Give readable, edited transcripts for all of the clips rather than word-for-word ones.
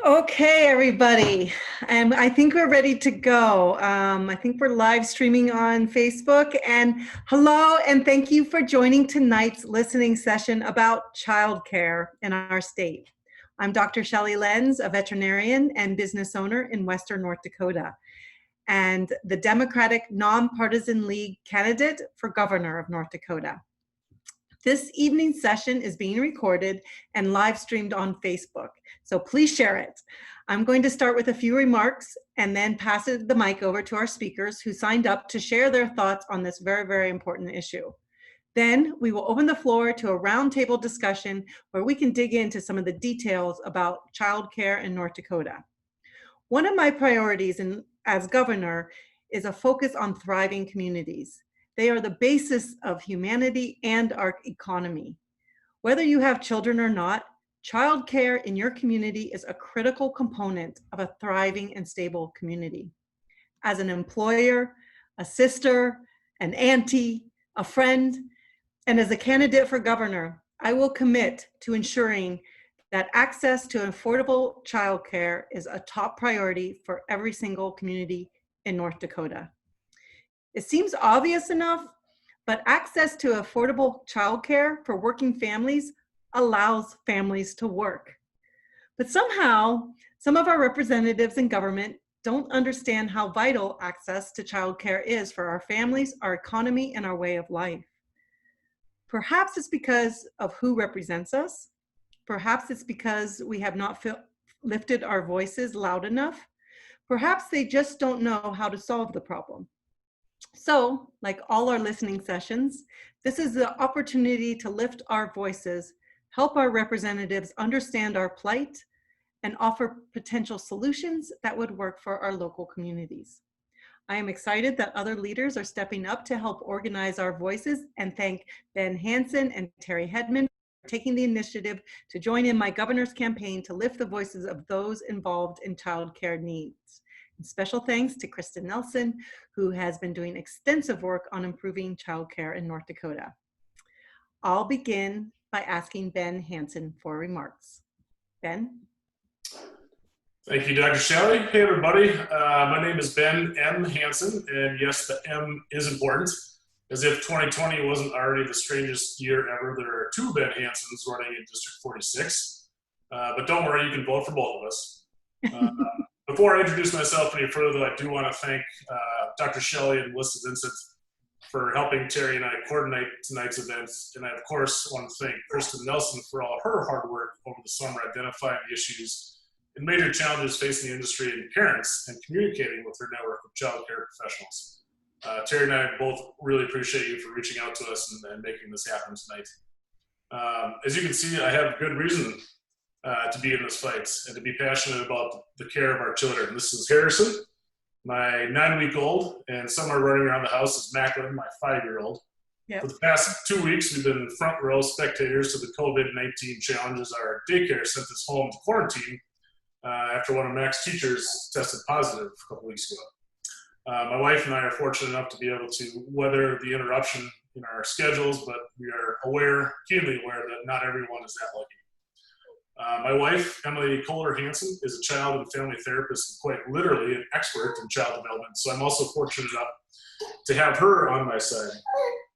Okay, everybody. I think we're ready to go. I think we're live streaming on Facebook. And hello, and thank you for joining tonight's listening session about childcare in our state. I'm Dr. Shelley Lenz, a veterinarian and business owner in Western North Dakota, and the Democratic Nonpartisan League candidate for governor of North Dakota. This evening's session is being recorded and live streamed on Facebook, so please share it. I'm going to start with a few remarks and then pass the mic over to our speakers who signed up to share their thoughts on this very, very important issue. Then we will open the floor to a roundtable discussion where we can dig into some of the details about childcare in North Dakota. One of my priorities as governor is a focus on thriving communities. They are the basis of humanity and our economy. Whether you have children or not, childcare in your community is a critical component of a thriving and stable community. As an employer, a sister, an auntie, a friend, and as a candidate for governor, I will commit to ensuring that access to affordable childcare is a top priority for every single community in North Dakota. It seems obvious enough, but access to affordable childcare for working families allows families to work. But somehow, some of our representatives in government don't understand how vital access to childcare is for our families, our economy, and our way of life. Perhaps it's because of who represents us. Perhaps it's because we have not lifted our voices loud enough. Perhaps they just don't know how to solve the problem. So, like all our listening sessions, this is the opportunity to lift our voices, help our representatives understand our plight, and offer potential solutions that would work for our local communities. I am excited that other leaders are stepping up to help organize our voices, and thank Ben Hansen and Terry Hedman for taking the initiative to join in my governor's campaign to lift the voices of those involved in childcare needs. And special thanks to Kristen Nelson, who has been doing extensive work on improving childcare in North Dakota. I'll begin by asking Ben Hansen for remarks. Ben? Thank you, Dr. Shelley. Hey, everybody. My name is Ben M. Hansen, and yes, the M is important. As if 2020 wasn't already the strangest year ever, there are two Ben Hansens running in District 46. But don't worry, you can vote for both of us. Before I introduce myself any further, I do want to thank Dr. Shelley and Melissa Vincent for helping Terry and I coordinate tonight's events. And I, of course, want to thank Kristen Nelson for all of her hard work over the summer identifying the issues and major challenges facing the industry and parents and communicating with her network of childcare professionals. Terry and I both really appreciate you for reaching out to us and making this happen tonight. As you can see, I have good reason to be in this fight and to be passionate about the care of our children. This is Harrison, my 9-week-old, and somewhere running around the house is Macklin, my 5-year-old. Yep. For the past 2 weeks, we've been front row spectators to the COVID-19 challenges. Our daycare sent us home to quarantine after one of Mac's teachers tested positive a couple weeks ago. My wife and I are fortunate enough to be able to weather the interruption in our schedules, but we are keenly aware that not everyone is that lucky. My wife, Emily Kohler Hansen, is a child and family therapist and quite literally an expert in child development, so I'm also fortunate enough to have her on my side.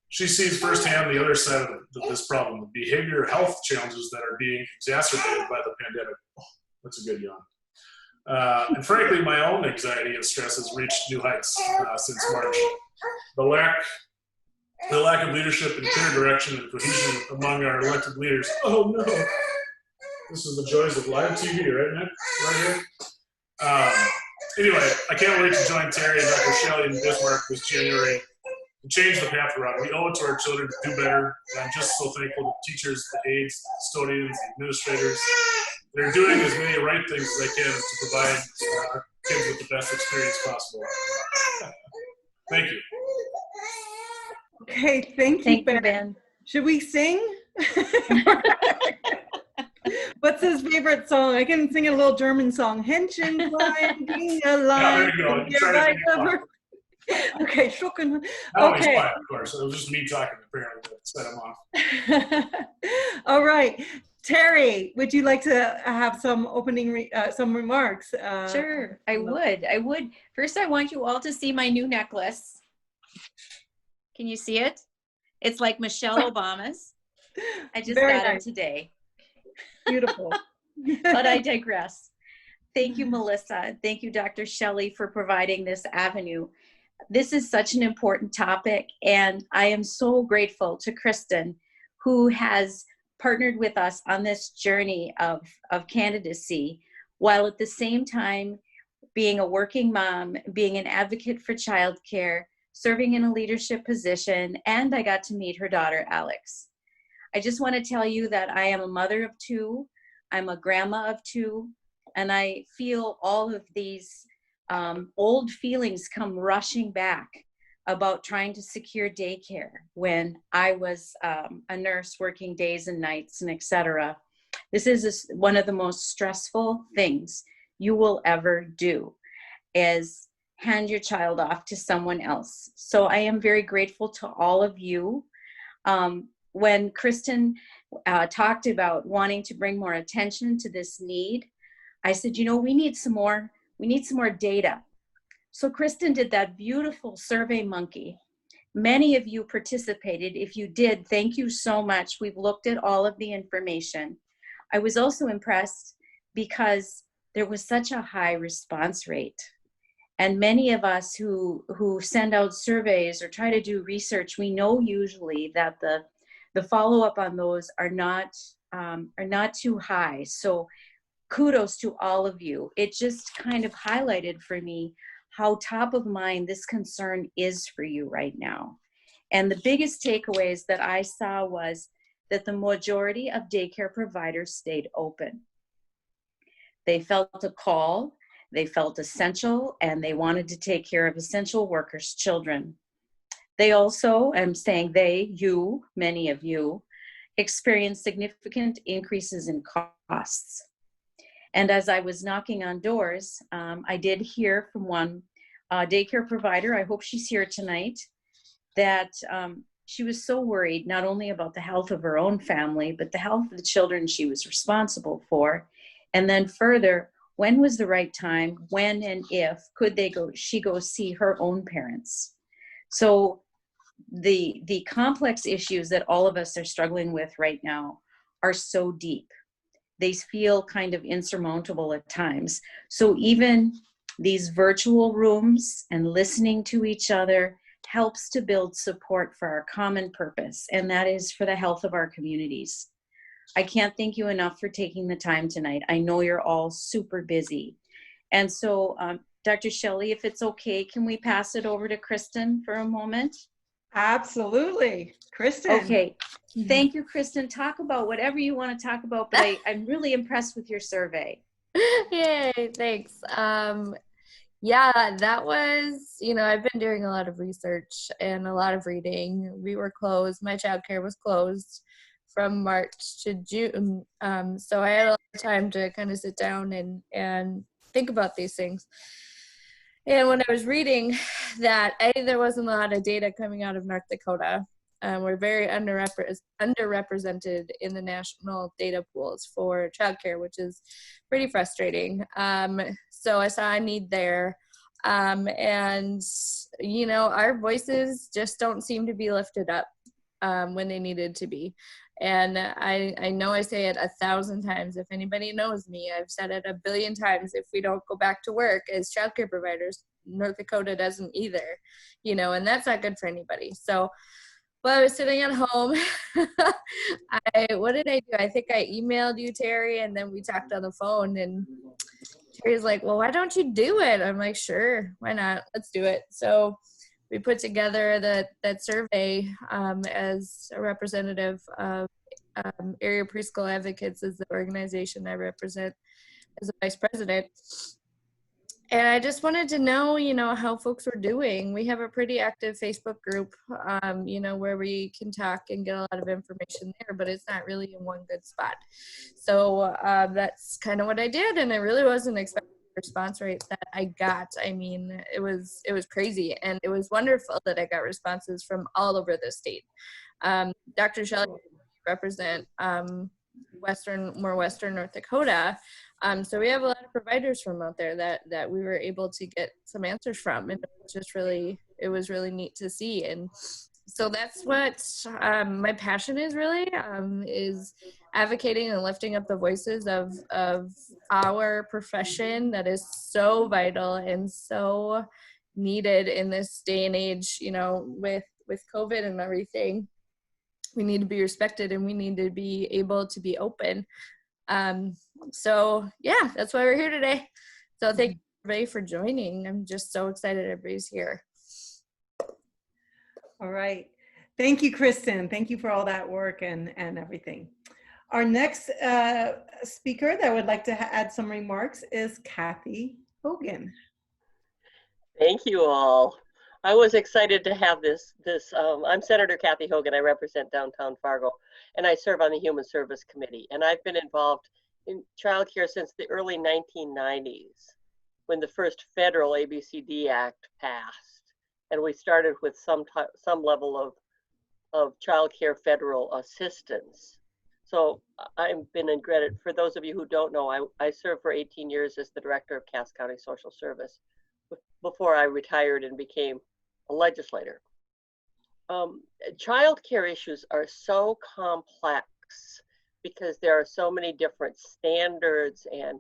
She sees firsthand the other side of this problem, the behavioral health challenges that are being exacerbated by the pandemic. Oh, that's a good yawn. And frankly, my own anxiety and stress has reached new heights since March. The lack of leadership and clear direction and cohesion among our elected leaders. Oh no. This is the joys of live TV, right, Nick? Right here. Anyway, I can't wait to join Terry and Dr. Shelley in Bismarck this January and change the path we're on. We owe it to our children to do better. And I'm just so thankful to teachers, the aides, the custodians, the administrators. They're doing as many right things as they can to provide our kids with the best experience possible. Thank you. Okay, thank you, Ben. Should we sing? What's his favorite song? I can sing a little German song. Händchen klein, ging allein. Okay, Schucken. Okay. Fine, of course. It was just me talking, apparently, that set him off. All right. Terry, would you like to have some opening, some remarks? Sure, I would. First, I want you all to see my new necklace. Can you see it? It's like Michelle Obama's. I just Very got it nice. today. Beautiful. But I digress. Thank you, Melissa. Thank you, Dr. Shelley, for providing this avenue. This is such an important topic, and I am so grateful to Kristen, who has partnered with us on this journey of candidacy, while at the same time being a working mom, being an advocate for childcare, serving in a leadership position, and I got to meet her daughter, Alex. I just want to tell you that I am a mother of two, I'm a grandma of two, and I feel all of these old feelings come rushing back about trying to secure daycare when I was a nurse working days and nights and etc. This is one of the most stressful things you will ever do, is hand your child off to someone else. So I am very grateful to all of you. When Kristen talked about wanting to bring more attention to this need, I said, you know, we need some more data. So Kristen did that beautiful Survey Monkey. Many of you participated. If you did, thank you so much. We've looked at all of the information. I was also impressed because there was such a high response rate. And many of us who send out surveys or try to do research, we know usually that the follow-up on those are not too high. So kudos to all of you. It just kind of highlighted for me how top of mind this concern is for you right now. And the biggest takeaways that I saw was that the majority of daycare providers stayed open. They felt a call, they felt essential, and they wanted to take care of essential workers' children. They also, I'm saying they, you, many of you, experienced significant increases in costs. And as I was knocking on doors, I did hear from one daycare provider, I hope she's here tonight, that she was so worried not only about the health of her own family, but the health of the children she was responsible for. And then further, when was the right time, when and if could she go see her own parents? So the complex issues that all of us are struggling with right now are so deep. They feel kind of insurmountable at times. So even these virtual rooms and listening to each other helps to build support for our common purpose, and that is for the health of our communities. I can't thank you enough for taking the time tonight. I know you're all super busy. And so, Dr. Shelley, if it's okay, can we pass it over to Kristen for a moment? Absolutely. Kristen. Okay. Thank you, Kristen. Talk about whatever you want to talk about, but I'm really impressed with your survey. Yay, thanks. Yeah, that was, I've been doing a lot of research and a lot of reading. We were closed. My childcare was closed from March to June. So I had a lot of time to kind of sit down and think about these things. And when I was reading that, there wasn't a lot of data coming out of North Dakota. We're very underrepresented in the national data pools for childcare, which is pretty frustrating. So I saw a need there. And, our voices just don't seem to be lifted up when they needed to be. And I know I say it 1,000 times. If anybody knows me, I've said it 1 billion times. If we don't go back to work as childcare providers, North Dakota doesn't either, and that's not good for anybody. So, well, I was sitting at home. What did I do? I think I emailed you, Terry, and then we talked on the phone, and Terry's like, well, why don't you do it? I'm like, sure, why not? Let's do it. So we put together that survey as a representative of Area Preschool Advocates, is the organization I represent as a vice president. And I just wanted to know, how folks were doing. We have a pretty active Facebook group, where we can talk and get a lot of information there, but it's not really in one good spot. So that's kind of what I did, and I really wasn't expecting the response rate that I got. I mean, it was crazy, and it was wonderful that I got responses from all over the state. Dr. Shelley, represent more Western North Dakota. So we have a lot of providers from out there that we were able to get some answers from, and it was really neat to see. And so that's what my passion is really, is advocating and lifting up the voices of our profession that is so vital and so needed in this day and age, with COVID and everything. We need to be respected and we need to be able to be open. So yeah, that's why we're here today. So thank you everybody for joining. I'm just so excited everybody's here. All right. Thank you, Kristen. Thank you for all that work and everything. Our next speaker that would like to add some remarks is Kathy Hogan. Thank you all. I was excited to have this. I'm Senator Kathy Hogan. I represent downtown Fargo, and I serve on the Human Service Committee. And I've been involved in childcare since the early 1990s, when the first federal ABCD Act passed, and we started with some level of childcare federal assistance. So I've been in credit. For those of you who don't know, I served for 18 years as the director of Cass County Social Service before I retired and became a legislator. Childcare issues are so complex because there are so many different standards and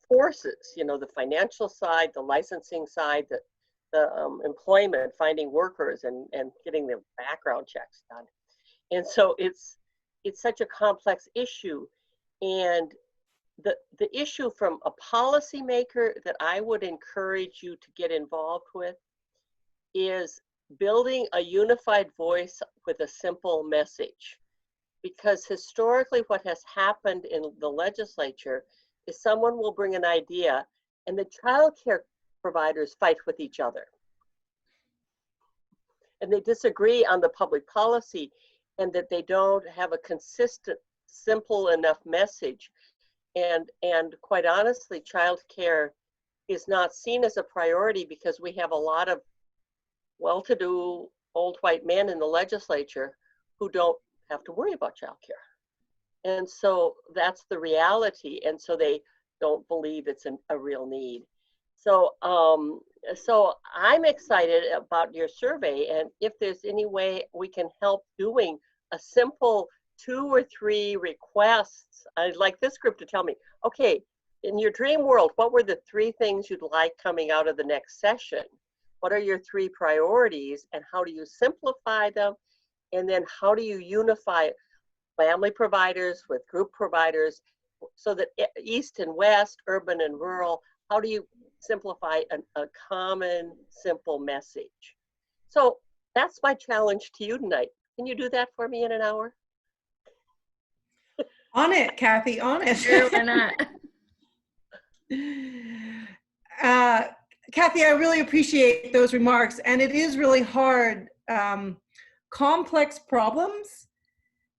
forces, the financial side, the licensing side, the employment, finding workers and getting the background checks done. And so it's such a complex issue. And the issue from a policymaker that I would encourage you to get involved with is building a unified voice with a simple message. Because historically what has happened in the legislature is someone will bring an idea and the childcare providers fight with each other. And they disagree on the public policy and that they don't have a consistent, simple enough message. And quite honestly, childcare is not seen as a priority because we have a lot of well-to-do old white men in the legislature who don't have to worry about childcare. And so that's the reality. And so they don't believe it's a real need. So, so I'm excited about your survey, and if there's any way we can help doing a simple 2 or 3 requests, I'd like this group to tell me, okay, in your dream world, what were the 3 things you'd like coming out of the next session? What are your 3 priorities, and how do you simplify them? And then how do you unify family providers with group providers so that east and west, urban and rural, how do you simplify a common, simple message? So that's my challenge to you tonight. Can you do that for me in an hour? On it, Kathy, on it. Sure, why not? Kathy, I really appreciate those remarks. And it is really hard. Complex problems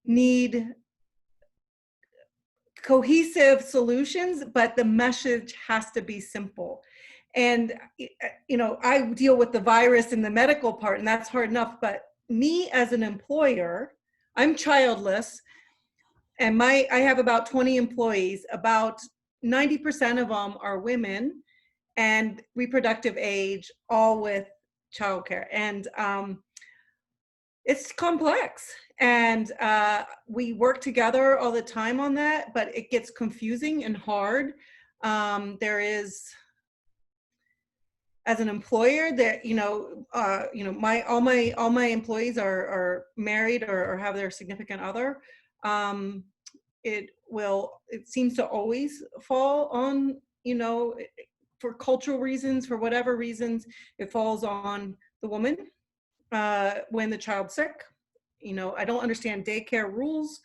need cohesive solutions, but the message has to be simple. And, I deal with the virus and the medical part, and that's hard enough. But me as an employer, I'm childless, and I have about 20 employees. About 90% of them are women and reproductive age, all with childcare. And it's complex. And we work together all the time on that, but it gets confusing and hard. There is, as an employer, that all my employees are married or have their significant other. It seems to always fall on, for cultural reasons, for whatever reasons, it falls on the woman when the child's sick. I don't understand daycare rules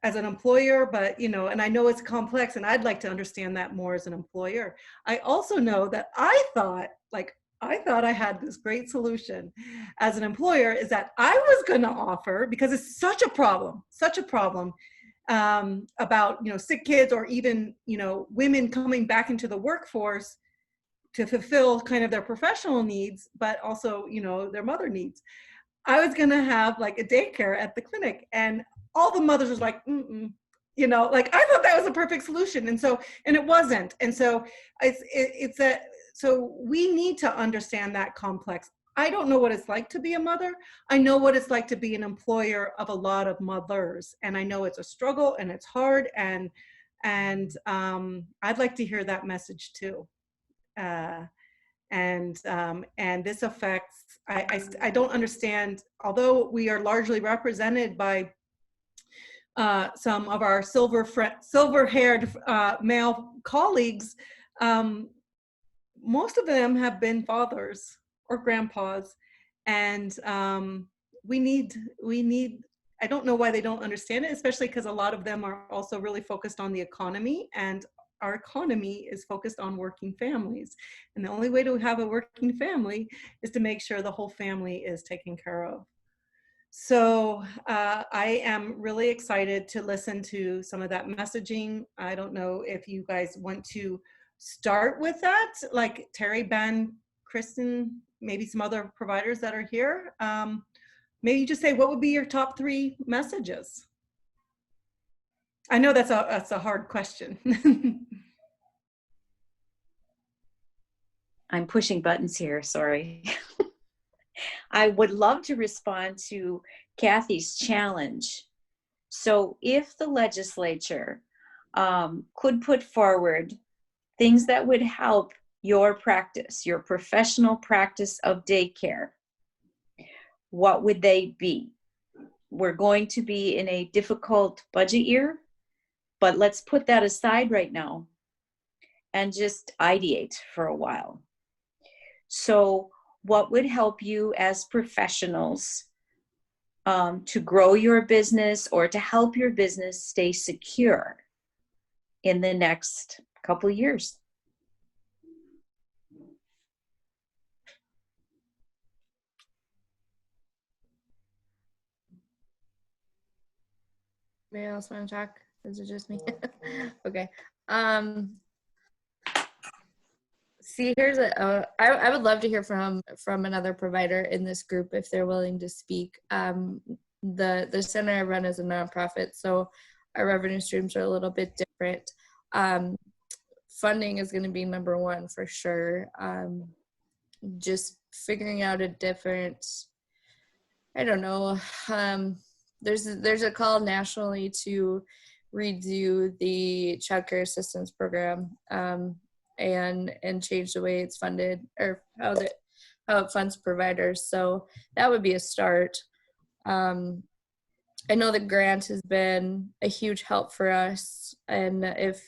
as an employer, but, and I know it's complex, and I'd like to understand that more as an employer. I also know that I thought I had this great solution as an employer, is that I was going to offer, because it's such a problem about, sick kids, or even, women coming back into the workforce to fulfill kind of their professional needs, but also, their mother needs. I was going to have like a daycare at the clinic, and all the mothers was like, you know, like I thought that was a perfect solution. And it wasn't. And so so we need to understand that complex. I don't know what it's like to be a mother. I know what it's like to be an employer of a lot of mothers. And I know it's a struggle and it's hard. And I'd like to hear that message too. And this affects, I don't understand, although we are largely represented by some of our silver-haired male colleagues, most of them have been fathers or grandpas, and we need, I don't know why they don't understand it, especially because a lot of them are also really focused on the economy, and our economy is focused on working families. And the only way to have a working family is to make sure the whole family is taken care of. So I am really excited to listen to some of that messaging. I don't know if you guys want to start with that, like Terry, Ben, Kristen, maybe some other providers that are here. Maybe you just say, what would be your top 3 messages? I know that's a hard question. I'm pushing buttons here, sorry. I would love to respond to Kathy's challenge. So if the legislature could put forward things that would help your practice, your professional practice of daycare, what would they be? We're going to be in a difficult budget year, but let's put that aside right now and just ideate for a while. So what would help you as professionals to grow your business or to help your business stay secure in the next couple of years? Anybody else want to talk? Is it just me? Okay. See, here's I would love to hear from another provider in this group if they're willing to speak. The center I run is a nonprofit, so our revenue streams are a little bit different. Funding is going to be number 1 for sure. Just figuring out a different, I don't know. There's a call nationally to redo the Childcare Assistance Program and change the way it's funded or how it funds providers. So that would be a start. I know the grant has been a huge help for us, and if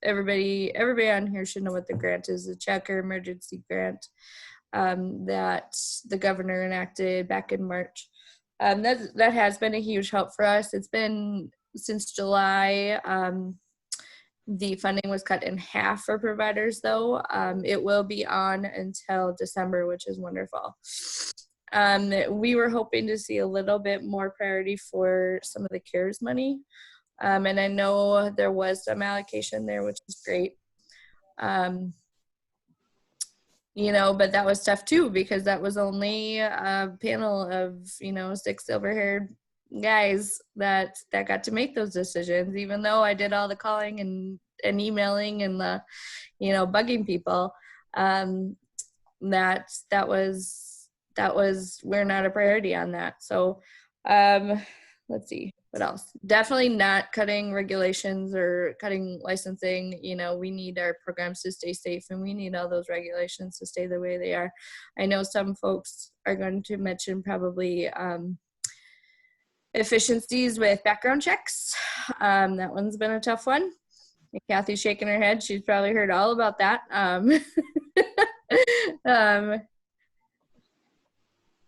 everybody on here should know what the grant is, the Childcare Emergency Grant that the governor enacted back in March. That has been a huge help for us. It's been since July. The funding was cut in half for providers, though. It will be on until December, which is wonderful. We were hoping to see a little bit more priority for some of the CARES money. And I know there was some allocation there, which is great. You know, but that was tough too, because that was only a panel of, 6 silver-haired guys that got to make those decisions, even though I did all the calling and emailing and the, bugging people. That was we're not a priority on that. So let's see what else. Definitely not cutting regulations or cutting licensing. We need our programs to stay safe, and we need all those regulations to stay the way they are. I know some folks are going to mention probably efficiencies with background checks. That one's been a tough one. Kathy's shaking her head. She's probably heard all about that.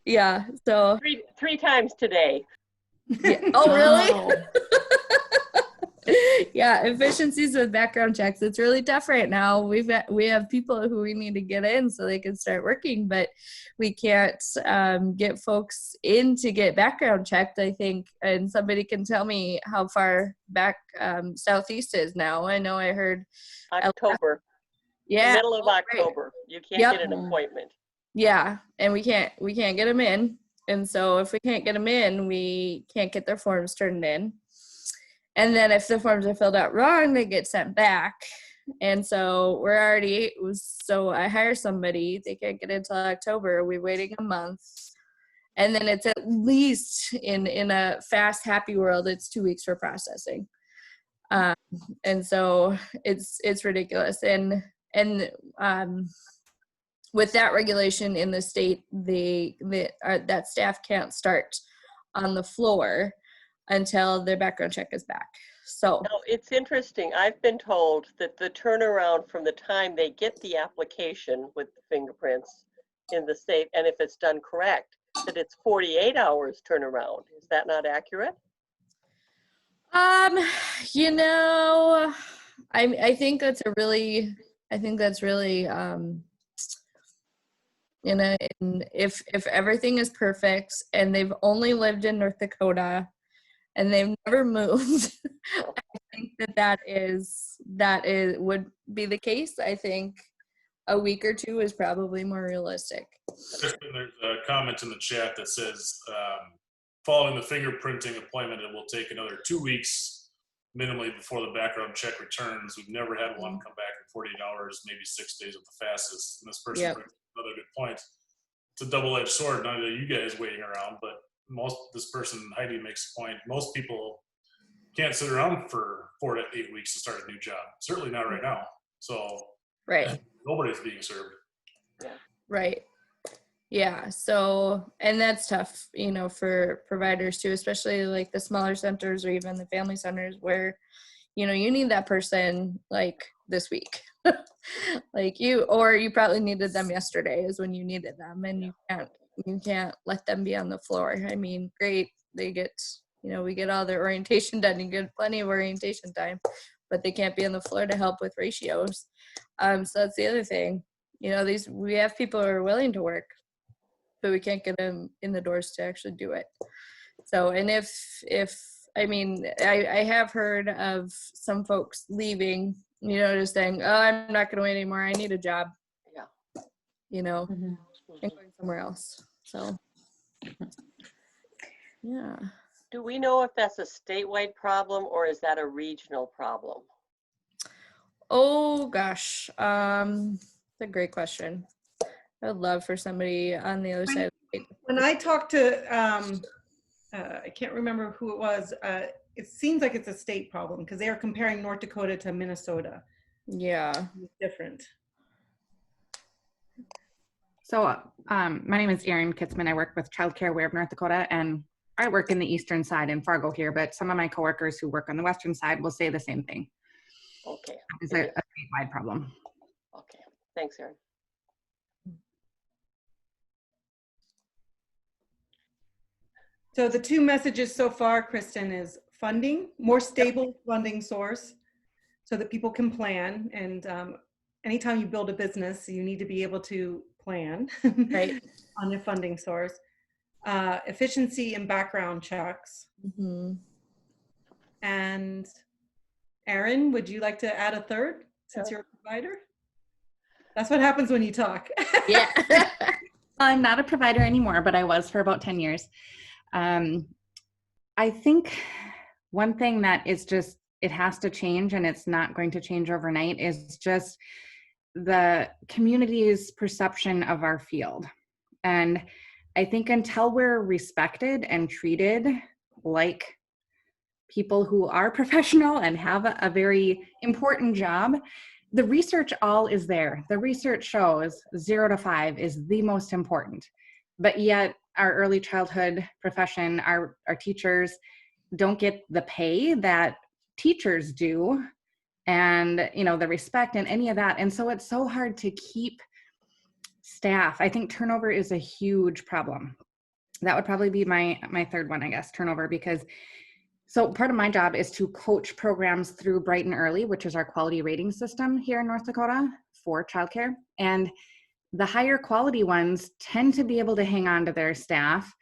Yeah, so Three times today. Yeah. Oh, really? Yeah, efficiencies with background checks. It's really tough right now. We have people who we need to get in so they can start working, but we can't get folks in to get background checked, I think. And somebody can tell me how far back Southeast is now. I know I heard October. Yeah, the middle of October. Right. You can't get an appointment. Yeah, and we can't get them in. And so if we can't get them in, we can't get their forms turned in. And then if the forms are filled out wrong, they get sent back. And so so I hire somebody, they can't get until October. We're waiting a month. And then it's at least in a fast, happy world, it's 2 weeks for processing. And so it's ridiculous. And with that regulation in the state, that staff can't start on the floor until their background check is back. So Now, it's interesting. I've been told that the turnaround from the time they get the application with the fingerprints in the state, and if it's done correct, that it's 48 hours turnaround. Is that not accurate? you know, I think that's really you know, and if everything is perfect and they've only lived in North Dakota and they've never moved, I think that would be the case. I think a week or two is probably more realistic. There's a comment in the chat that says, following the fingerprinting appointment, it will take another 2 weeks minimally before the background check returns. We've never had one come back in 48 hours, maybe 6 days at the fastest. And this person brings another good point. It's a double-edged sword. None of you guys waiting around, but this person, Heidi, makes a point. Most people can't sit around for 4 to 8 weeks to start a new job. Certainly not right now. So Right. Nobody's being served. Right. Yeah. So, and that's tough, you know, for providers too, especially like the smaller centers or even the family centers where, you know, you need that person like this week. Like you probably needed them yesterday is when you needed them, and you can't let them be on the floor. I mean, great. They get, you know, we get all their orientation done. You get plenty of orientation time, but they can't be on the floor to help with ratios. So that's the other thing. You know, we have people who are willing to work, but we can't get them in the doors to actually do it. So, and I mean, I have heard of some folks leaving, you know, just saying, oh, I'm not going to wait anymore. I need a job. Yeah. You know, and going somewhere else. So, yeah. Do we know if that's a statewide problem or is that a regional problem? Oh gosh, that's a great question. I would love for somebody on the other side. When I talked to, I can't remember who it was, it seems like it's a state problem because they are comparing North Dakota to Minnesota. Yeah. It's different. So my name is Erin Kitzman. I work with Childcare of North Dakota, and I work in the eastern side in Fargo here, but some of my coworkers who work on the western side will say the same thing. Okay. It's a statewide problem. Okay. Thanks, Erin. So the two messages so far, Kristen, is funding, more stable funding source so that people can plan. And anytime you build a business, you need to be able to plan Right. on your funding source. Efficiency and background checks. Mm-hmm. And Erin, would you like to add a third since you're a provider? That's what happens when you talk. Yeah. I'm not a provider anymore, but I was for about 10 years. I think one thing that is just, it has to change, and it's not going to change overnight, is just the community's perception of our field. And I think until we're respected and treated like people who are professional and have a very important job, the research all is there. The research shows 0 to 5 is the most important. But yet our early childhood profession, our teachers don't get the pay that teachers do, and you know, the respect and any of that. And so it's so hard to keep staff. I think turnover is a huge problem. That would probably be my third one, I guess, turnover, because so part of my job is to coach programs through Bright and Early, which is our quality rating system here in North Dakota for childcare. And the higher quality ones tend to be able to hang on to their staff,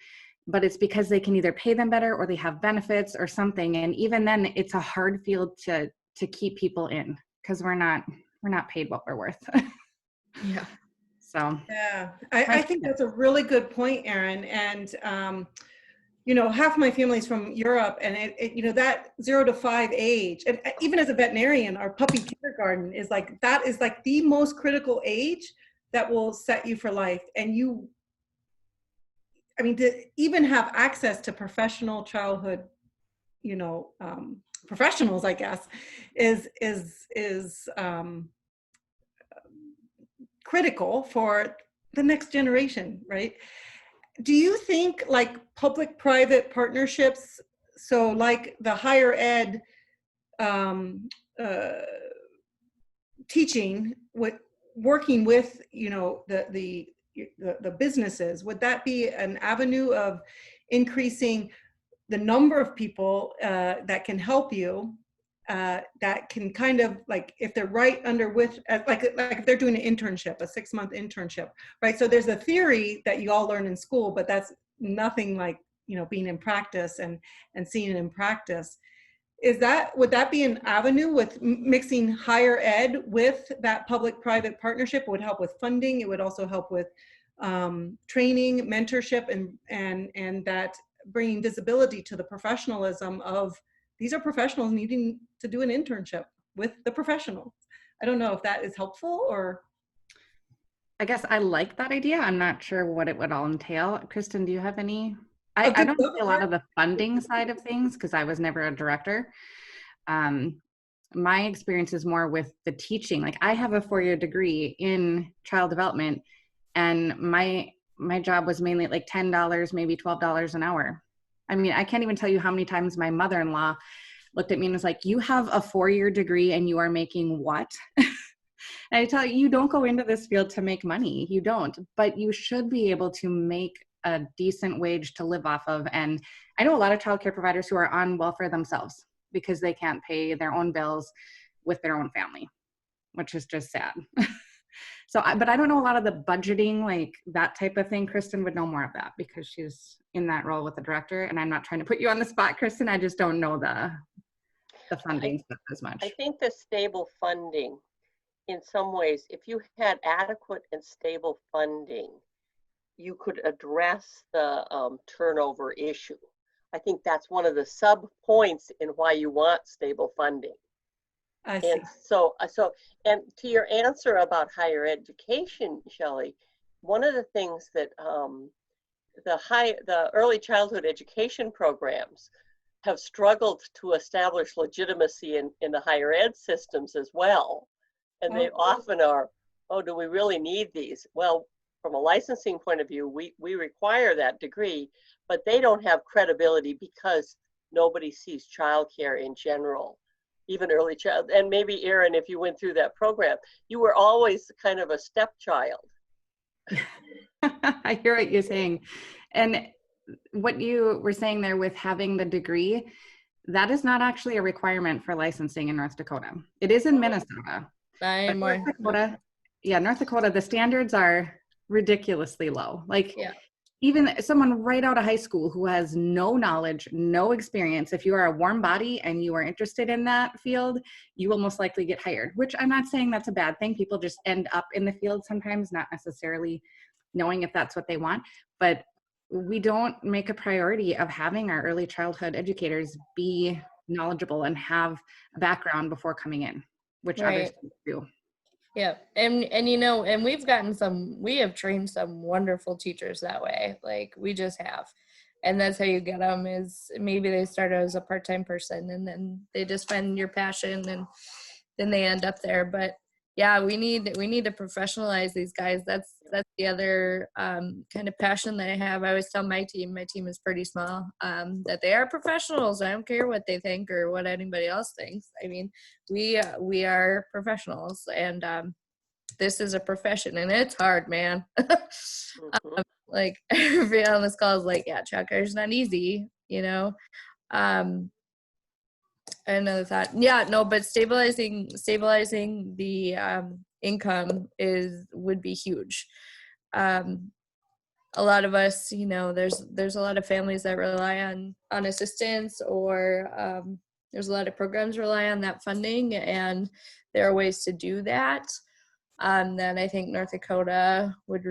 but it's because they can either pay them better or they have benefits or something. And even then, it's a hard field to keep people in because we're not paid what we're worth. Yeah. So yeah, I think that's a really good point, Erin. And half my family's from Europe, and that 0 to 5 age, and even as a veterinarian, our puppy kindergarten is like, that is like the most critical age that will set you for life. And to even have access to professional childhood, professionals, I guess, is critical for the next generation, right? Do you think like public-private partnerships, so like the higher ed teaching, working with the businesses, would that be an avenue of increasing the number of people that can help you, that can kind of, like, if they're right under with, like if they're doing an internship, a 6-month internship, right? So there's a theory that you all learn in school, but that's nothing like, being in practice and seeing it in practice. Would that be an avenue, with mixing higher ed with that public-private partnership? It would help with funding. It would also help with training, mentorship, and that bringing visibility to the professionalism of, these are professionals needing to do an internship with the professionals. I don't know if that is helpful, or. I guess I like that idea. I'm not sure what it would all entail. Kristen, do you have any? I don't see a lot of the funding side of things because I was never a director. My experience is more with the teaching. Like, I have a 4-year degree in child development, and my job was mainly like $10, maybe $12 an hour. I mean, I can't even tell you how many times my mother-in-law looked at me and was like, "You have a 4-year degree and you are making what?" And I tell you, you don't go into this field to make money. You don't, but you should be able to make a decent wage to live off of. And I know a lot of childcare providers who are on welfare themselves because they can't pay their own bills with their own family, which is just sad. But I don't know a lot of the budgeting, like that type of thing. Kristen would know more of that because she's in that role with the director. And I'm not trying to put you on the spot, Kristen. I just don't know the funding stuff as much. I think the stable funding, in some ways, if you had adequate and stable funding, you could address the turnover issue. I think that's one of the sub points in why you want stable funding. I see. And so, and to your answer about higher education, Shelley, one of the things that the early childhood education programs have struggled to establish legitimacy in the higher ed systems as well. And they often are, oh, do we really need these? Well, from a licensing point of view, we require that degree, but they don't have credibility because nobody sees childcare in general, even early child. And maybe, Erin, if you went through that program, you were always kind of a stepchild. I hear what you're saying. And what you were saying there with having the degree, that is not actually a requirement for licensing in North Dakota. It is in Minnesota. North Dakota, the standards are ridiculously low. Like, even someone right out of high school who has no knowledge, no experience, if you are a warm body and you are interested in that field, you will most likely get hired, which I'm not saying that's a bad thing. People just end up in the field sometimes, not necessarily knowing if that's what they want. But we don't make a priority of having our early childhood educators be knowledgeable and have a background before coming in, which others do. Yeah. And we have trained some wonderful teachers that way. Like, we just have. And that's how you get them, is maybe they start as a part-time person and then they just find your passion and then they end up there. But yeah, we need to professionalize these guys. That's the other kind of passion that I have. I always tell my team is pretty small, that they are professionals. I don't care what they think or what anybody else thinks. I mean, we are professionals, and this is a profession, and it's hard, man. Like, everybody on this call is like, yeah, childcare is not easy, you know. Another thought, but stabilizing the income would be huge. A lot of us, you know, there's a lot of families that rely on assistance, or there's a lot of programs rely on that funding, and there are ways to do that. Then I think North Dakota would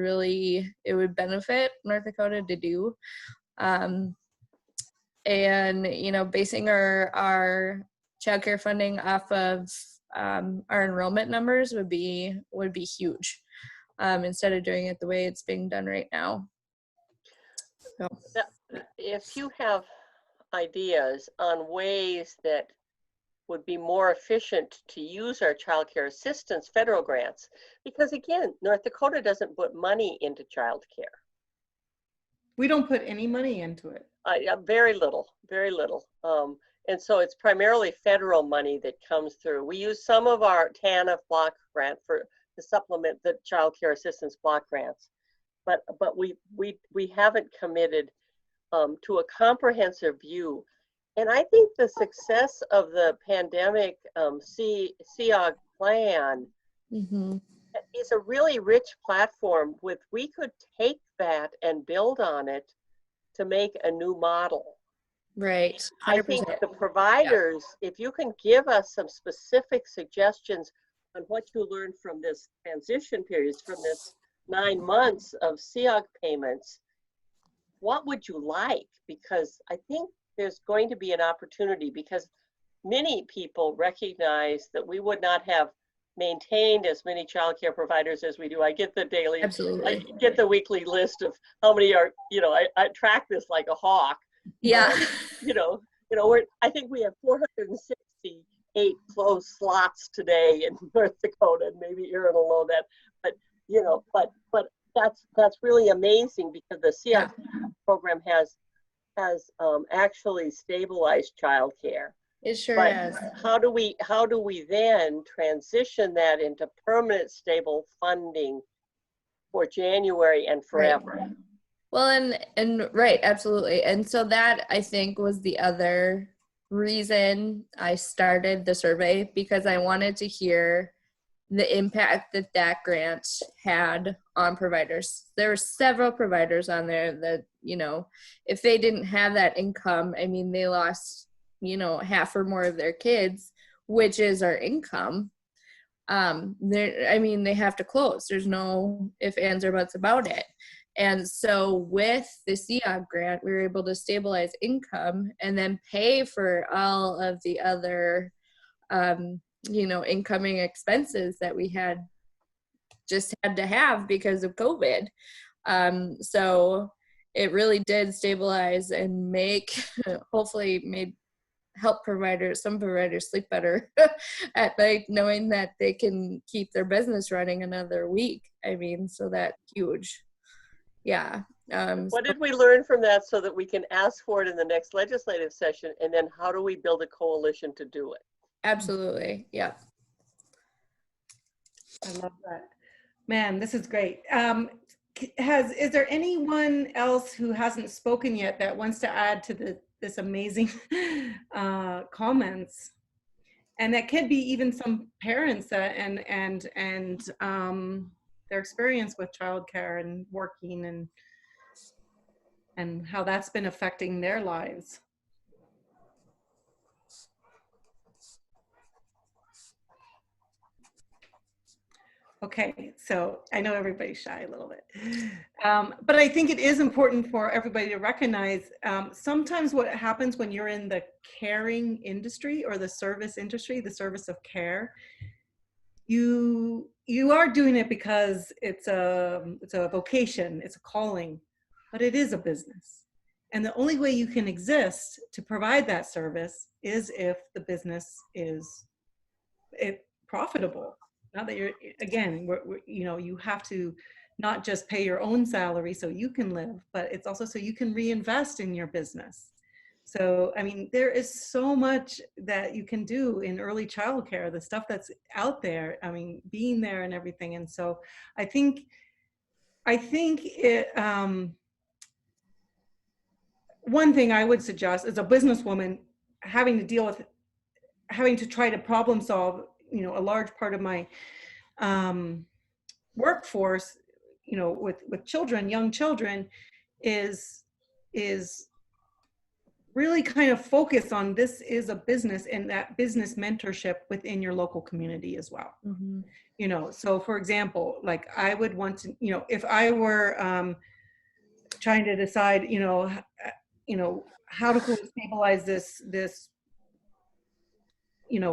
benefit North Dakota to do. and basing our childcare funding off of our enrollment numbers would be huge, instead of doing it the way it's being done right now. So. If you have ideas on ways that would be more efficient to use our child care assistance federal grants, because again, North Dakota doesn't put money into child care. We don't put any money into it. Very little, very little. And so it's primarily federal money that comes through. We use some of our TANF block grant to supplement the child care assistance block grants, but we haven't committed to a comprehensive view. And I think the success of the pandemic CEOG plan is a really rich platform we could take that and build on it to make a new model. Right. 100%. I think the providers, if you can give us some specific suggestions on what you learned from this transition periods, from this 9 months of CEOG payments, what would you like? Because I think there's going to be an opportunity, because many people recognize that we would not have maintained as many childcare providers as we do. I get the daily, Absolutely. I get the weekly list of how many are, I track this like a hawk. Yeah. I think we have 468 closed slots today in North Dakota, and maybe Aaron will know that. But that's really amazing, because the CEOG program has actually stabilized childcare. It sure has. How do we then transition that into permanent stable funding for January and forever? Right. Well, and right, absolutely. And so that, I think, was the other reason I started the survey, because I wanted to hear the impact that grant had on providers. There were several providers on there that, if they didn't have that income, I mean, they lost, half or more of their kids, which is our income. They have to close. There's no ifs, ands, or buts about it. And so with the CEOG grant, we were able to stabilize income and then pay for all of the other, incoming expenses that we had to have because of COVID. So it really did stabilize and hopefully help some providers sleep better at night, knowing that they can keep their business running another week. So that's huge. Yeah. What did we learn from that so that we can ask for it in the next legislative session? And then how do we build a coalition to do it? Absolutely. Yeah. I love that. Man, this is great. Is there anyone else who hasn't spoken yet that wants to add to this amazing comments? And that could be even some parents and their experience with childcare and working and how that's been affecting their lives. Okay, so I know everybody's shy a little bit, but I think it is important for everybody to recognize sometimes what happens when you're in the caring industry or the service industry, the service of care, you are doing it because it's a vocation, it's a calling, but it is a business. And the only way you can exist to provide that service is if the business is profitable. Not that you have to not just pay your own salary so you can live, but it's also so you can reinvest in your business. So, there is so much that you can do in early childcare, the stuff that's out there, being there and everything. And so I think it, one thing I would suggest as a businesswoman, having to try to problem solve, a large part of my workforce, with children, young children, is really kind of focus on this is a business and that business mentorship within your local community as well. Mm-hmm. So for example, like I would want to, if I were trying to decide, how do we stabilize this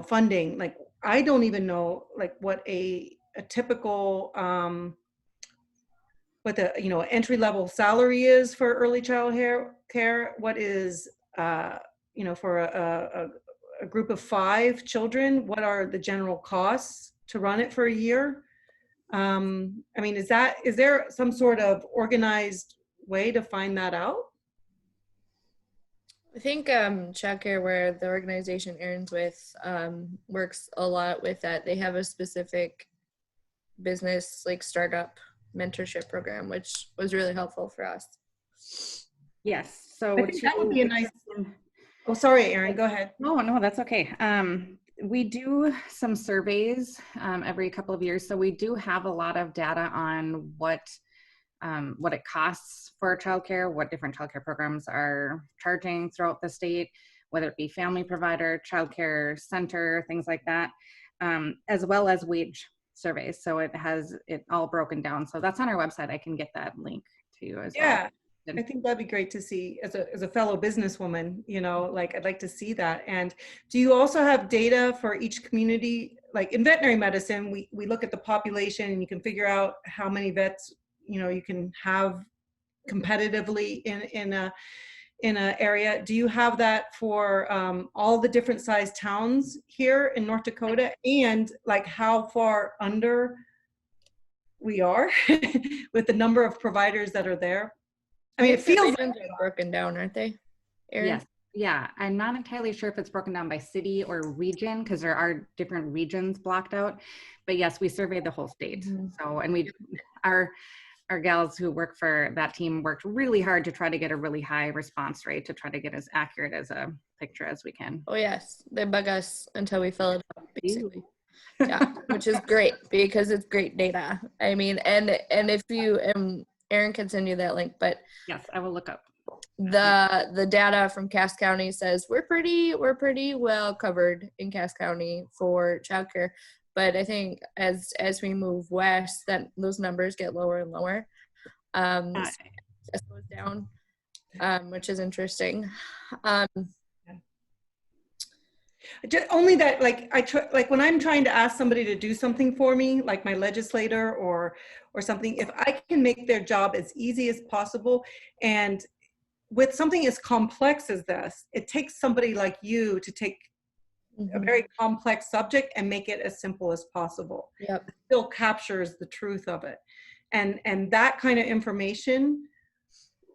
funding? Like, I don't even know like what a typical what the entry level salary is for early child care. What is for a group of 5 children, what are the general costs to run it for a year? I mean, is there some sort of organized way to find that out? I think Childcare, where the organization Aaron's with, works a lot with that. They have a specific business like startup mentorship program, which was really helpful for us. Yes. So I think that would be a nice. Oh, sorry, Aaron, go ahead. No, that's okay. We do some surveys every couple of years. So we do have a lot of data on what it costs for childcare, what different childcare programs are charging throughout the state, whether it be family provider, childcare center, things like that, as well as wage surveys. So it has it all broken down. So that's on our website. I can get that link to you as well. Yeah, I think that'd be great to see as a fellow businesswoman, like I'd like to see that. And do you also have data for each community? Like in veterinary medicine, we look at the population and you can figure out how many vets, you can have competitively in a area. Do you have that for all the different sized towns here in North Dakota, and like how far under we are with the number of providers that are there? I mean, it feels like broken down, aren't they, Erin? Yes. Yeah, I'm not entirely sure if it's broken down by city or region, because there are different regions blocked out. But yes, we surveyed the whole state. Mm-hmm. So, and our gals who work for that team worked really hard to try to get a really high response rate to try to get as accurate as a picture as we can. Oh yes, they bug us until we fill it up, basically. Yeah, which is great because it's great data. I mean, and if you Aaron can send you that link, but yes, I will look up. The data from Cass County says we're pretty well covered in Cass County for childcare. But I think as we move west, that those numbers get lower and lower. So it goes down, which is interesting. Just only that, like when I'm trying to ask somebody to do something for me, like my legislator or something, if I can make their job as easy as possible, and with something as complex as this, it takes somebody like you to take a very complex subject and make it as simple as possible. Yep. It still captures the truth of it. And that kind of information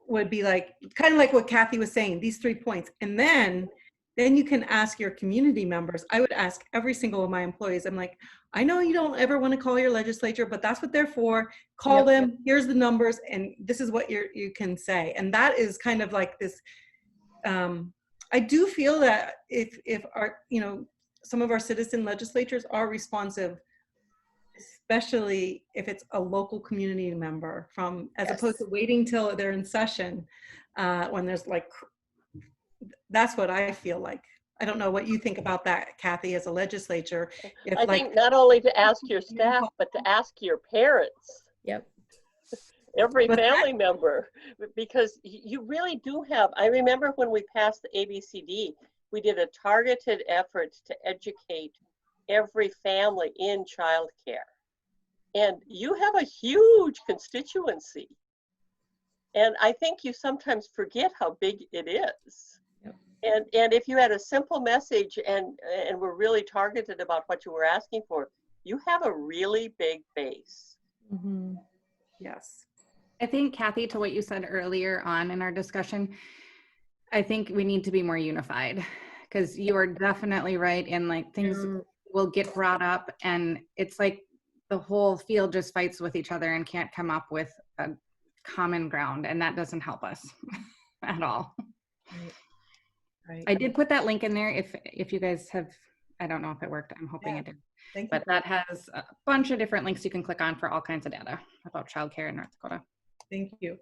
would be like, kind of like what Kathy was saying, these 3 points. And then you can ask your community members. I would ask every single of my employees. I'm like, I know you don't ever want to call your legislature, but that's what they're for. Call them, here's the numbers, and this is what you can say. And that is kind of like this, I do feel that if our, some of our citizen legislatures are responsive, especially if it's a local community member as opposed to waiting till they're in session, when there's like, that's what I feel like. I don't know what you think about that, Kathy, as a legislature. I think not only to ask your staff, but to ask your parents. Yep. Every family member, because you really do have, I remember when we passed the ABCD, we did a targeted effort to educate every family in childcare. And you have a huge constituency. And I think you sometimes forget how big it is. Yep. And if you had a simple message and were really targeted about what you were asking for, you have a really big base. Mm-hmm. Yes. I think, Kathy, to what you said earlier on in our discussion, I think we need to be more unified, because you are definitely right in like things will get brought up and it's like the whole field just fights with each other and can't come up with a common ground, and that doesn't help us at all. Right. I did put that link in there if you guys have, I don't know if it worked, I'm hoping it did. Thank but you. That has a bunch of different links you can click on for all kinds of data about childcare in North Dakota. Thank you.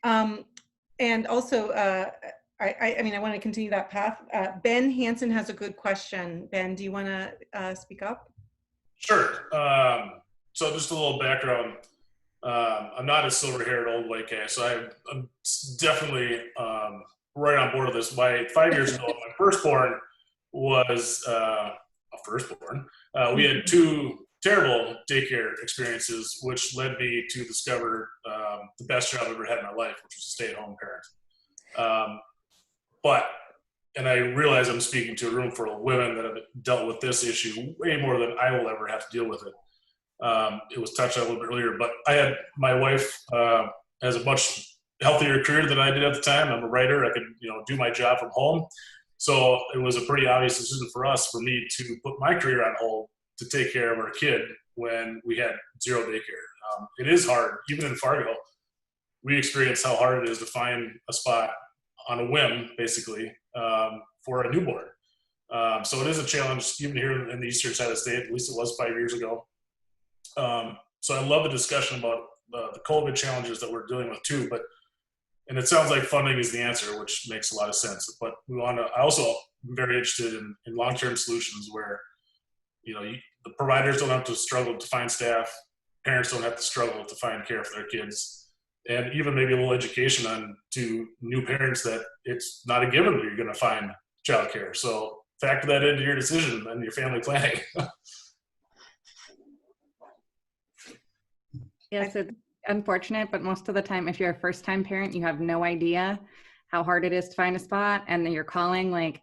And also, I mean, I want to continue that path. Ben Hansen has a good question. Ben, do you want to speak up? Sure. So just a little background. I'm not a silver-haired old white guy, so I'm definitely right on board with this. 5 years ago, my firstborn was a firstborn. We had 2 terrible daycare experiences, which led me to discover the best job I've ever had in my life, which was a stay-at-home parent. And I realize I'm speaking to a room full of women that have dealt with this issue way more than I will ever have to deal with it. It was touched on a little bit earlier, but my wife has a much healthier career than I did at the time. I'm a writer. I could, do my job from home. So it was a pretty obvious decision for me to put my career on hold to take care of our kid when we had 0 daycare. It is hard, even in Fargo. We experienced how hard it is to find a spot on a whim, basically, for a newborn. So it is a challenge, even here in the eastern side of the state. At least it was 5 years ago. So I love the discussion about the COVID challenges that we're dealing with too. And it sounds like funding is the answer, which makes a lot of sense. But I also am very interested in long-term solutions where, the providers don't have to struggle to find staff, parents don't have to struggle to find care for their kids, and even maybe a little education to new parents that it's not a given that you're going to find childcare. So factor that into your decision and your family planning. Yes, it's unfortunate, but most of the time, if you're a first-time parent, you have no idea how hard it is to find a spot, and then you're calling like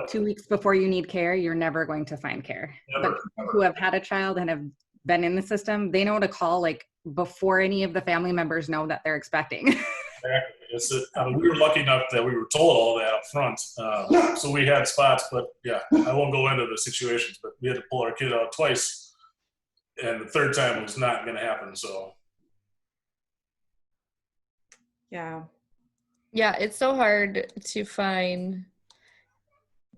2 weeks before you need care, you're never going to find care. But people who have had a child and have been in the system, they know to call like before any of the family members know that they're expecting. Exactly. We were lucky enough that we were told all that up front. So we had spots, but yeah, I won't go into the situations, but we had to pull our kid out twice. And the third time it was not going to happen. So. Yeah. Yeah, it's so hard to find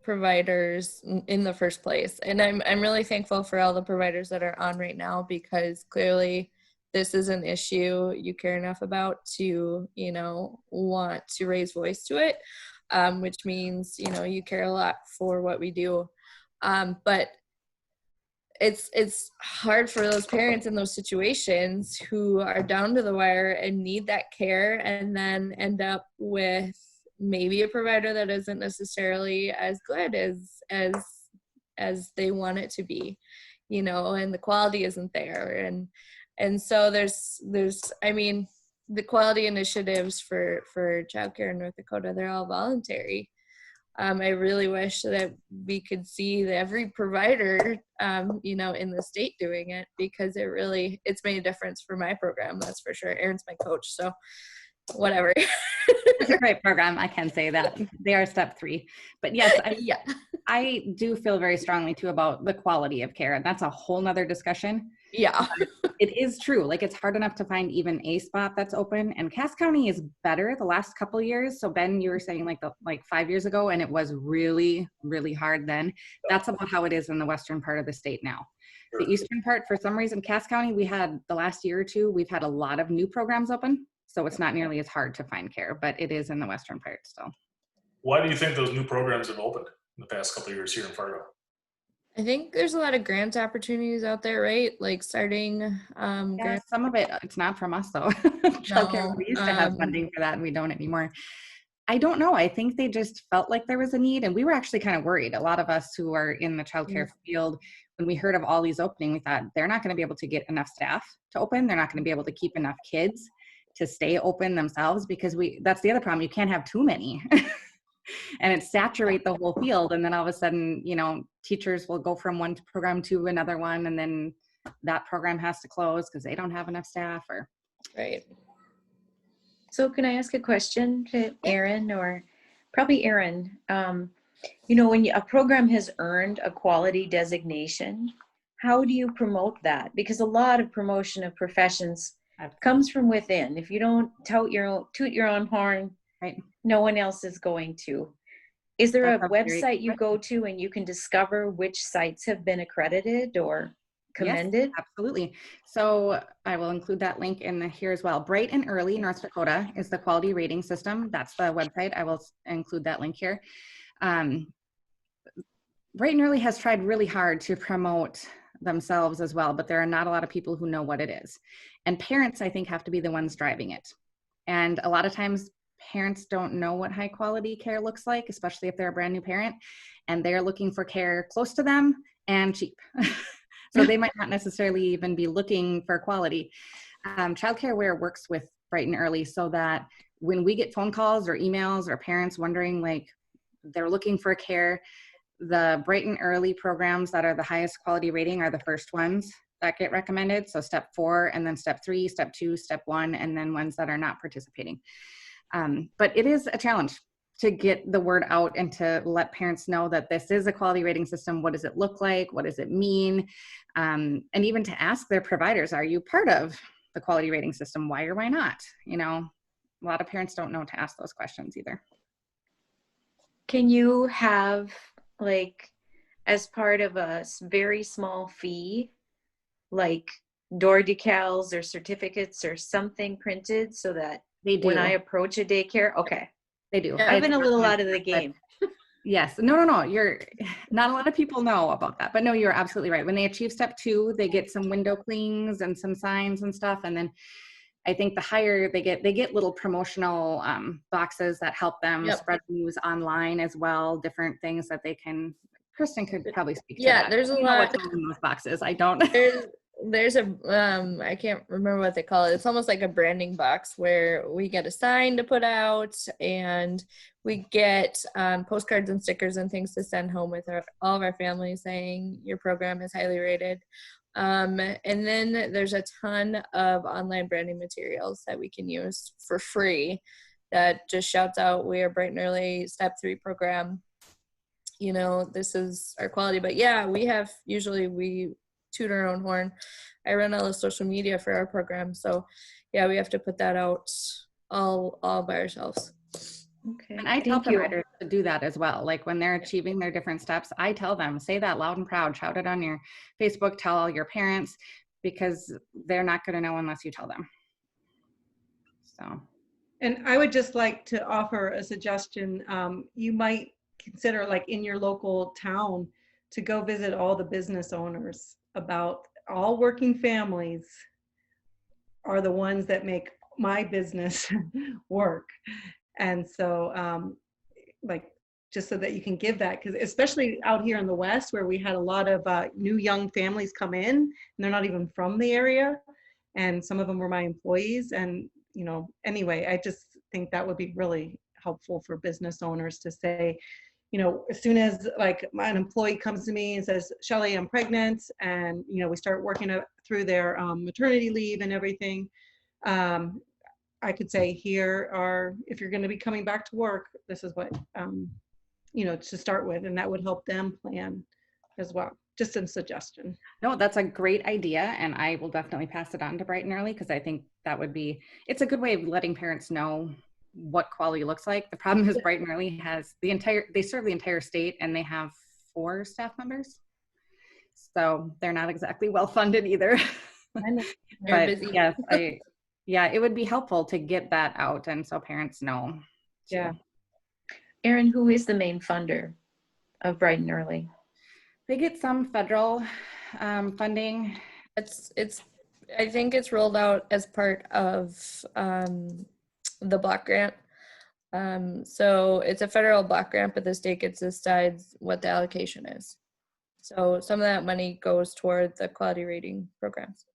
providers in the first place. And I'm really thankful for all the providers that are on right now, because clearly this is an issue you care enough about to, want to raise voice to it, which means, you care a lot for what we do. But it's hard for those parents in those situations who are down to the wire and need that care, and then end up with maybe a provider that isn't necessarily as good as they want it to be, and the quality isn't there. And so there's the quality initiatives for childcare in North Dakota, they're all voluntary. I really wish that we could see every provider, in the state doing it, because it's made a difference for my program. That's for sure. Erin's my coach, so whatever. It's a great program. I can say that. They are step 3. But yes, I do feel very strongly too about the quality of care. And that's a whole nother discussion. Yeah. It is true. Like, it's hard enough to find even a spot that's open, and Cass County is better the last couple of years. So Ben, you were saying like 5 years ago, and it was really, really hard then. That's about how it is in the western part of the state now. The eastern part, for some reason, Cass County, we had the last year or two, we've had a lot of new programs open. So it's not nearly as hard to find care, but it is in the western part still. Why do you think those new programs have opened in the past couple of years here in Fargo? I think there's a lot of grant opportunities out there, right? Like starting grants. Some of it's not from us though. Childcare, we used to have funding for that, and we don't anymore. I don't know. I think they just felt like there was a need, and we were actually kind of worried. A lot of us who are in the childcare field, when we heard of all these opening, we thought they're not going to be able to get enough staff to open. They're not going to be able to keep enough kids to stay open themselves, because that's the other problem. You can't have too many. And it saturates the whole field. And then all of a sudden, teachers will go from one program to another one, and then that program has to close because they don't have enough staff. Right. So can I ask a question to Erin, or probably Erin? When a program has earned a quality designation, how do you promote that? Because a lot of promotion of professions comes from within. If you don't toot your own horn, right, no one else is going to. Is there a website you go to and you can discover which sites have been accredited or commended? Yes, absolutely. So I will include that link in here as well. Bright and Early, North Dakota, is the quality rating system. That's the website. I will include that link here. Bright and Early has tried really hard to promote themselves as well, but there are not a lot of people who know what it is. And parents, I think, have to be the ones driving it. And a lot of times parents don't know what high quality care looks like, especially if they're a brand new parent and they're looking for care close to them and cheap. So they might not necessarily even be looking for quality. Childcare Aware works with Bright and Early so that when we get phone calls or emails or parents wondering, like, they're looking for care, the Bright and Early programs that are the highest quality rating are the first ones that get recommended. So step 4, and then step 3, step 2, step 1, and then ones that are not participating. But it is a challenge to get the word out and to let parents know that this is a quality rating system. What does it look like? What does it mean? And even to ask their providers, are you part of the quality rating system? Why or why not? You know, a lot of parents don't know to ask those questions either. Can you have, like, as part of a very small fee, like door decals or certificates or something printed so that They do. when I approach a daycare, okay. They do. I've been a little out of the game. Yes. No. You're not a lot of people know about that, but no, you're absolutely right. When they achieve step 2, they get some window clings and some signs and stuff. And then I think the higher they get little promotional boxes that help them spread news online as well. Different things that they can. Kristen could probably speak to that. There's a lot lot in those boxes. I don't. There's a I can't remember what they call it. It's almost like a branding box where we get a sign to put out, and we get postcards and stickers and things to send home with all of our families saying your program is highly rated. And then there's a ton of online branding materials that we can use for free that just shouts out, we are Bright and Early step 3 program. You know, this is our quality. But yeah, we toot our own horn. I run all the social media for our program. So yeah, we have to put that out all by ourselves. Okay. And I tell providers to do that as well. Like when they're achieving their different steps, I tell them, say that loud and proud, shout it on your Facebook, tell all your parents, because they're not going to know unless you tell them. So. And I would just like to offer a suggestion. You might consider, like in your local town, to go visit all the business owners. About all working families are the ones that make my business work. And so like, just so that you can give that, because especially out here in the West where we had a lot of new young families come in and they're not even from the area, and some of them were my employees. And you know, anyway, I just think that would be really helpful for business owners to say, you know, as soon as like an employee comes to me and says, Shelley, I'm pregnant, and you know, we start working through their maternity leave and everything, I could say, here are, if you're going to be coming back to work, this is what, you know, to start with, and that would help them plan as well. Just a suggestion. No, that's a great idea, and I will definitely pass it on to Bright and Early, because I think that would be, it's a good way of letting parents know what quality looks like. The problem is Bright and Early has they serve the entire state, and they have 4 staff members. So they're not exactly well funded either. But busy. Yes, it would be helpful to get that out, and so parents know. Yeah. Erin, who is the main funder of Bright and Early? They get some federal funding. I think it's rolled out as part of the block grant. So it's a federal block grant, but the state gets to decide what the allocation is. So some of that money goes toward the quality rating programs.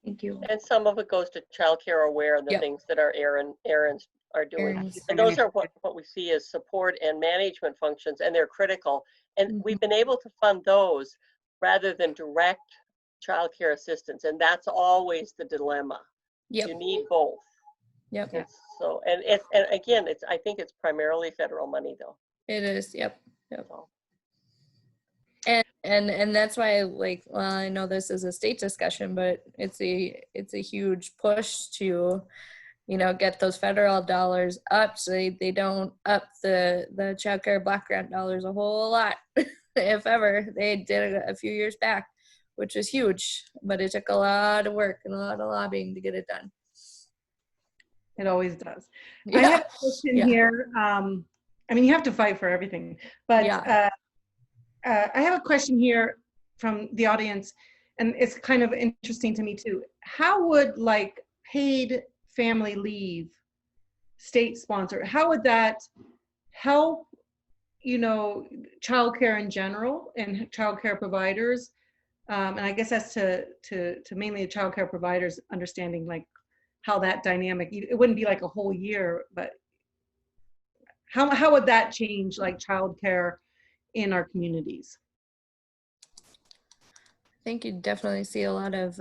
Thank you. And some of it goes to Childcare Aware and the things that our Erin's are doing. And those are what we see as support and management functions, and they're critical. And we've been able to fund those rather than direct childcare assistance. And that's always the dilemma. You need both. So, and again, I think it's primarily federal money though. It is. Yep. And that's why, like, well, I know this is a state discussion, but it's a huge push to, you know, get those federal dollars up, so they don't up the childcare block grant dollars a whole lot. If ever. They did it a few years back, which is huge, but it took a lot of work and a lot of lobbying to get it done. It always does. I have a question here. I mean, you have to fight for everything, but I have a question here from the audience, and it's kind of interesting to me too. How would like paid family leave state sponsored, how would that help, childcare in general and childcare providers? And I guess that's to mainly childcare providers understanding like how that dynamic, it wouldn't be like a whole year, but how would that change like childcare in our communities? I think you'd definitely see a lot of,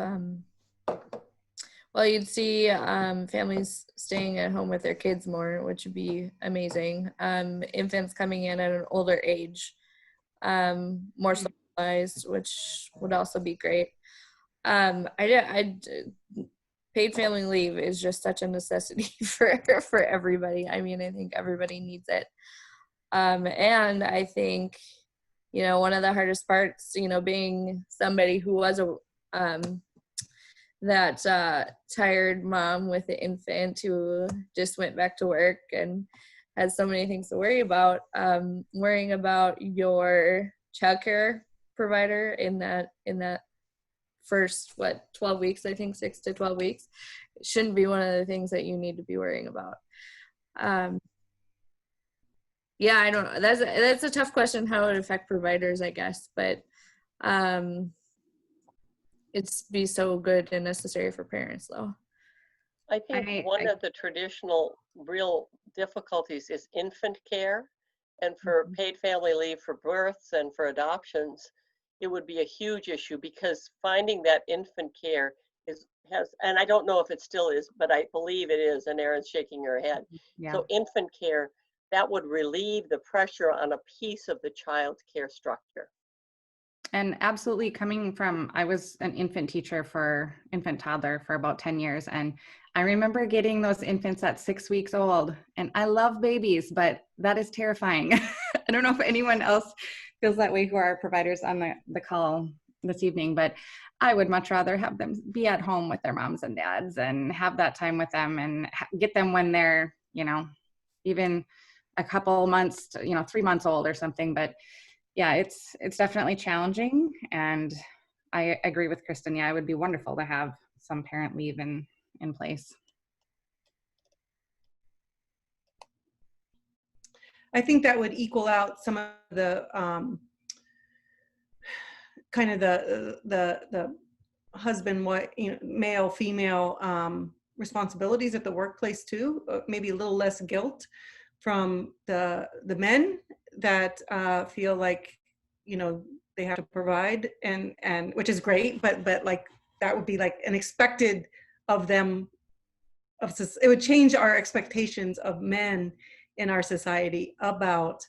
you'd see families staying at home with their kids more, which would be amazing. Infants coming in at an older age, more socialized, which would also be great. Paid family leave is just such a necessity for everybody. I mean, I think everybody needs it. And I think, one of the hardest parts, being somebody who was that tired mom with an infant who just went back to work and has so many things to worry about, worrying about your childcare provider in that first 12 weeks, I think 6 to 12 weeks, it shouldn't be one of the things that you need to be worrying about. Yeah, I don't know. That's a tough question, how it would affect providers, I guess, but it's be so good and necessary for parents though. I think one of the traditional real difficulties is infant care, and for paid family leave for births and for adoptions, it would be a huge issue because finding that infant care and I don't know if it still is, but I believe it is, and Erin's shaking her head. Yeah. So infant care, that would relieve the pressure on a piece of the child care structure. And absolutely, I was an infant toddler for about 10 years. And I remember getting those infants at 6 weeks old, and I love babies, but that is terrifying. I don't know if anyone else feels that way who are providers on the call this evening, but I would much rather have them be at home with their moms and dads and have that time with them and get them when they're, even a couple months, 3 months old or something. But yeah, it's definitely challenging. And I agree with Kristen. Yeah, it would be wonderful to have some parent leave in place. I think that would equal out some of the kind of the husband, male, female responsibilities at the workplace too. Maybe a little less guilt from the men that feel like they have to provide, and which is great, but like that would be like an expected of them. It would change our expectations of men in our society about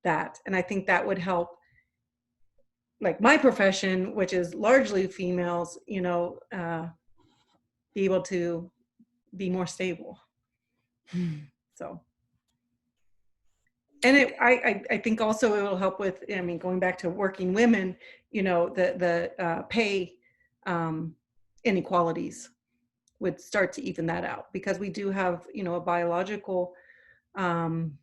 that, and I think that would help. Like my profession, which is largely females, be able to be more stable. So. And I think also it will help with, going back to working women, the pay inequalities would start to even that out, because we do have, a biological, I don't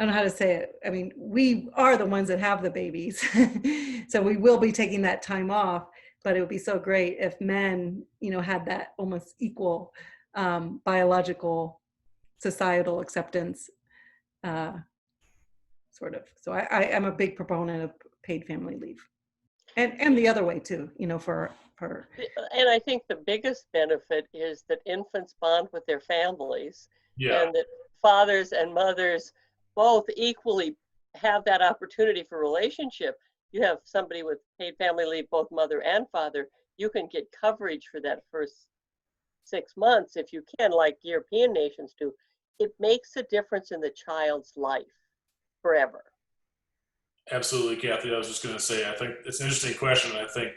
know how to say it. We are the ones that have the babies. So we will be taking that time off, but it would be so great if men, had that almost equal biological societal acceptance, sort of. So I am a big proponent of paid family leave, and the other way too, for. And I think the biggest benefit is that infants bond with their families, and that fathers and mothers both equally have that opportunity for relationship. You have somebody with paid family leave, both mother and father, you can get coverage for that first 6 months if you can, like European nations do. It makes a difference in the child's life forever. Absolutely, Kathy. I was just going to say, I think it's an interesting question. I think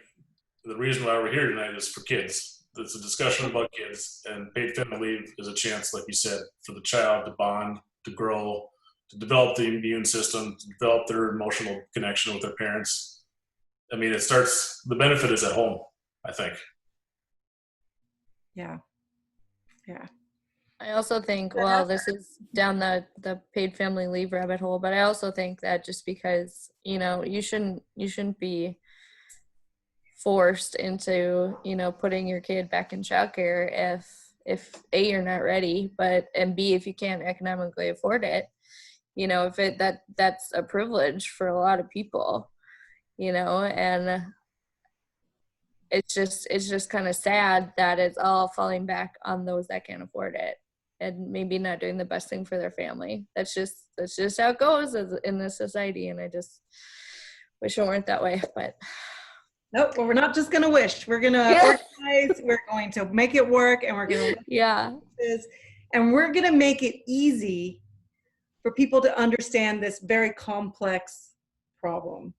the reason why we're here tonight is for kids. It's a discussion about kids, and paid family leave is a chance, like you said, for the child to bond, to grow, to develop the immune system, to develop their emotional connection with their parents. The benefit is at home, I think. Yeah. I also think, well, this is down the paid family leave rabbit hole, but I also think that just because, you shouldn't be forced into, you know, putting your kid back in childcare if A, you're not ready, and B, if you can't economically afford it. You know, if that's a privilege for a lot of people, you know, and it's just kind of sad that it's all falling back on those that can't afford it and maybe not doing the best thing for their family. That's just how it goes in this society, and I just wish it weren't that way. But nope, well, we're not just going to wish. We're going to organize, we're going to make it work, and we're going to and we're going to make it easy for people to understand this very complex problem.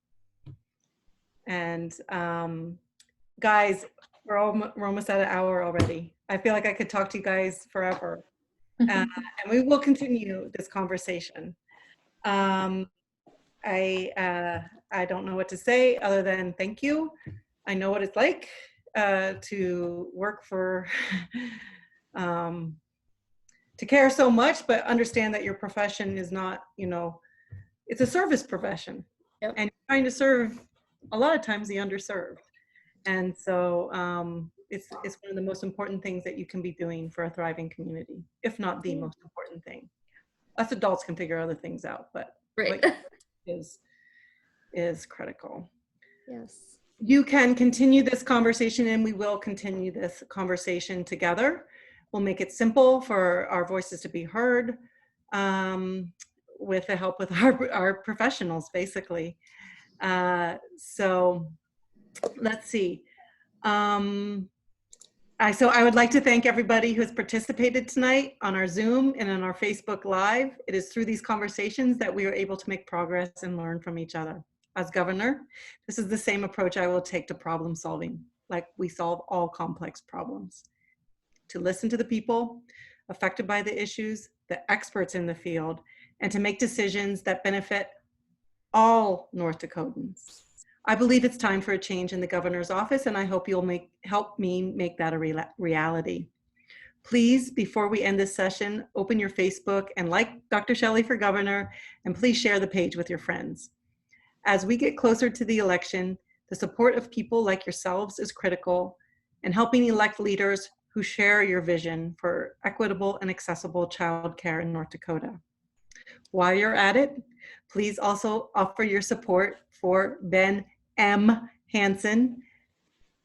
And guys, we're almost at an hour already. I feel like I could talk to you guys forever. And we will continue this conversation. I don't know what to say other than thank you. I know what it's like to work for, to care so much, but understand that your profession is not, you know, it's a service profession. Yep. And you're trying to serve a lot of times the underserved. And so it's one of the most important things that you can be doing for a thriving community, if not the most important thing. Us adults can figure other things out, but right. what is critical. Yes. You can continue this conversation, and we will continue this conversation together. We'll make it simple for our voices to be heard with the help with our professionals, basically. So let's see. So I would like to thank everybody who has participated tonight on our Zoom and on our Facebook Live. It is through these conversations that we are able to make progress and learn from each other. As governor, this is the same approach I will take to problem solving, like we solve all complex problems. To listen to the people affected by the issues, the experts in the field, and to make decisions that benefit all North Dakotans. I believe it's time for a change in the governor's office, and I hope you'll help me make that a reality. Please, before we end this session, open your Facebook and like Dr. Shelley for Governor, and please share the page with your friends. As we get closer to the election, the support of people like yourselves is critical, and helping elect leaders who share your vision for equitable and accessible childcare in North Dakota. While you're at it, please also offer your support for Ben M. Hansen,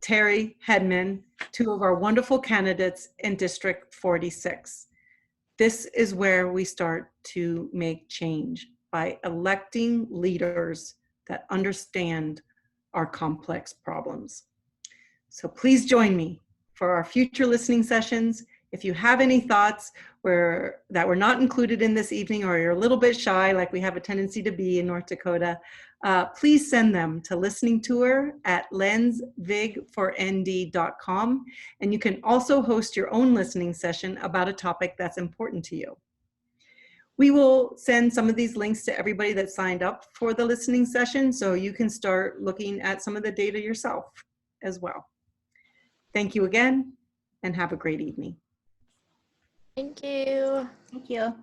Terry Hedman, two of our wonderful candidates in District 46. This is where we start to make change, by electing leaders that understand our complex problems. So please join me for our future listening sessions. If you have any thoughts that were not included in this evening, or you're a little bit shy, like we have a tendency to be in North Dakota, please send them to listeningtour@lensvigfornd.com. And you can also host your own listening session about a topic that's important to you. We will send some of these links to everybody that signed up for the listening session, so you can start looking at some of the data yourself as well. Thank you again, and have a great evening. Thank you. Thank you.